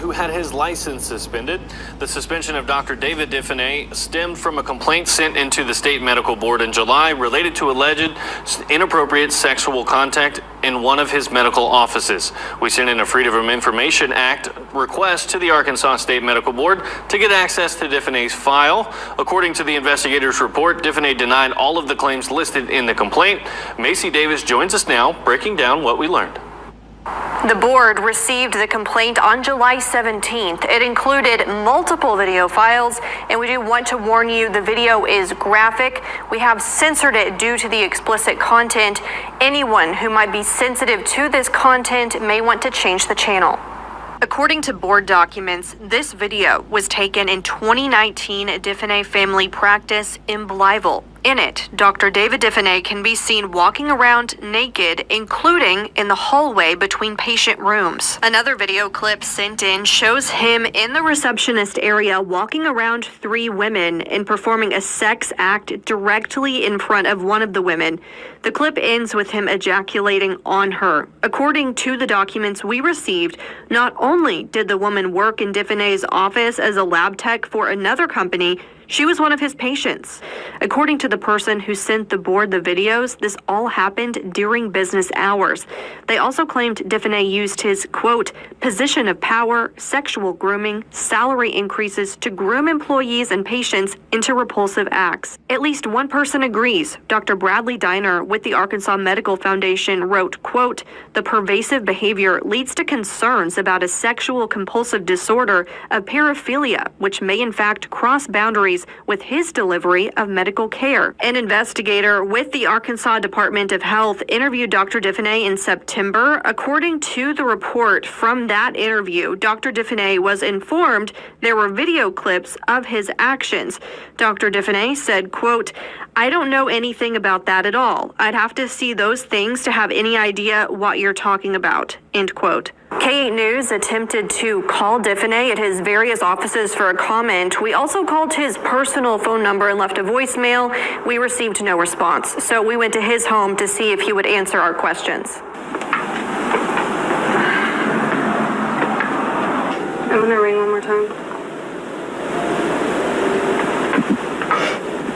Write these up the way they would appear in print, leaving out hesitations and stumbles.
who had his license suspended. The suspension of Dr. David Diffeney stemmed from a complaint sent into the state medical board in July related to alleged inappropriate sexual contact in one of his medical offices. We sent in a Freedom of Information Act request to the Arkansas State Medical Board to get access to Diffeney's file. According to the investigator's report, Diffeney denied all of the claims listed in the complaint. Macy Davis joins us now, breaking down what we learned. The board received the complaint on July 17th. It included multiple video files, and we do want to warn you, the video is graphic. We have censored it due to the explicit content. Anyone who might be sensitive to this content may want to change the channel. According to board documents, this video was taken in 2019 Diffeney Family Practice in Blytheville. In it, Dr. David Diffeney can be seen walking around naked, including in the hallway between patient rooms. Another video clip sent in shows him in the receptionist area walking around 3 women and performing a sex act directly in front of one of the women. The clip ends with him ejaculating on her. According to the documents we received, not only did the woman work in Diffeney's office as a lab tech for another company, she was one of his patients. According to the person who sent the board the videos, this all happened during business hours. They also claimed Diffeney used his, quote, position of power, sexual grooming, salary increases to groom employees and patients into repulsive acts. At least one person agrees. Dr. Bradley Diner with the Arkansas Medical Foundation wrote, quote, the pervasive behavior leads to concerns about a sexual compulsive disorder of paraphilia, which may in fact cross boundaries with his delivery of medical care. An investigator with the Arkansas Department of Health interviewed Dr. Diffeney in September. According to the report from that interview, Dr. Diffeney was informed there were video clips of his actions. Dr. Diffeney said, quote, I don't know anything about that at all. I'd have to see those things to have any idea what you're talking about, end quote. K8 News attempted to call Diffeney at his various offices for a comment. We also called his personal phone number and left a voicemail. We received no response, so we went to his home to see if he would answer our questions. I'm gonna ring one more time.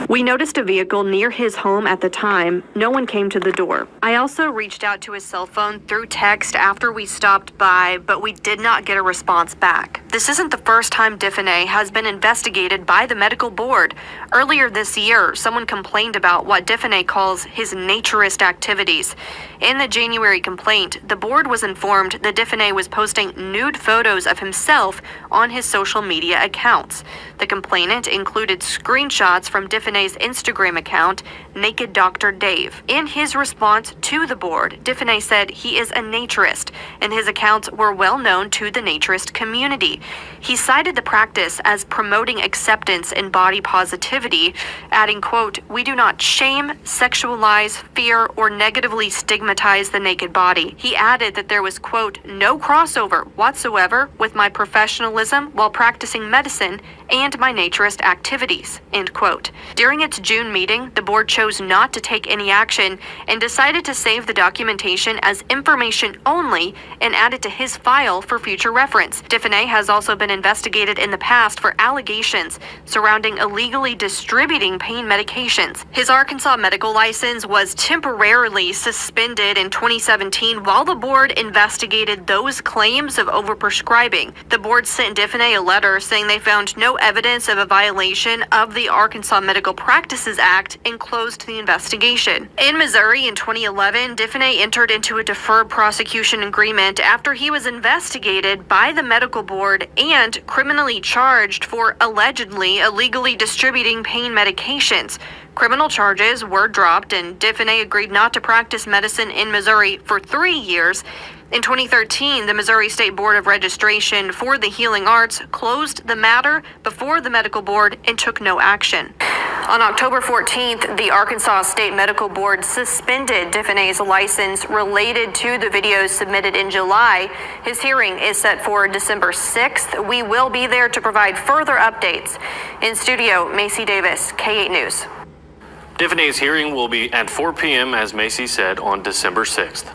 We noticed a vehicle near his home at the time. No one came to the door. I also reached out to his cell phone through text after we stopped by, but we did not get a response back. This isn't the first time Diffeney has been investigated by the medical board. Earlier this year, someone complained about what Diffeney calls his naturist activities. In the January complaint, the board was informed that Diffeney was posting nude photos of himself on his social media accounts. The complainant included screenshots from Diffeney's Instagram account, Naked Dr. Dave. In his response to the board, Diffeney said he is a naturist, and his accounts were well known to the naturist community. He cited the practice as promoting acceptance and body positivity, adding, quote, we do not shame, sexualize, fear, or negatively stigmatize the naked body. He added that there was, quote, no crossover whatsoever with my professionalism while practicing medicine and my naturist activities, end quote. During its June meeting, the board chose not to take any action and decided to save the documentation as information only and add it to his file for future reference. Diffeney has also been investigated in the past for allegations surrounding illegally distributing pain medications. His Arkansas medical license was temporarily suspended in 2017 while the board investigated those claims of overprescribing. The board sent Diffeney a letter saying they found no evidence of a violation of the Arkansas Medical Practices Act and closed the investigation. In Missouri in 2011, Diffeney entered into a deferred prosecution agreement after he was investigated by the medical board and criminally charged for allegedly illegally distributing pain medications. Criminal charges were dropped and Diffeney agreed not to practice medicine in Missouri for 3 years. In 2013, the Missouri State Board of Registration for the Healing Arts closed the matter before the medical board and took no action. On October 14th, the Arkansas State Medical Board suspended Diffeney's license related to the videos submitted in July. His hearing is set for December 6th. We will be there to provide further updates. In studio, Macy Davis, K8 News. Diffeney's hearing will be at 4 p.m., as Macy said, on December 6th.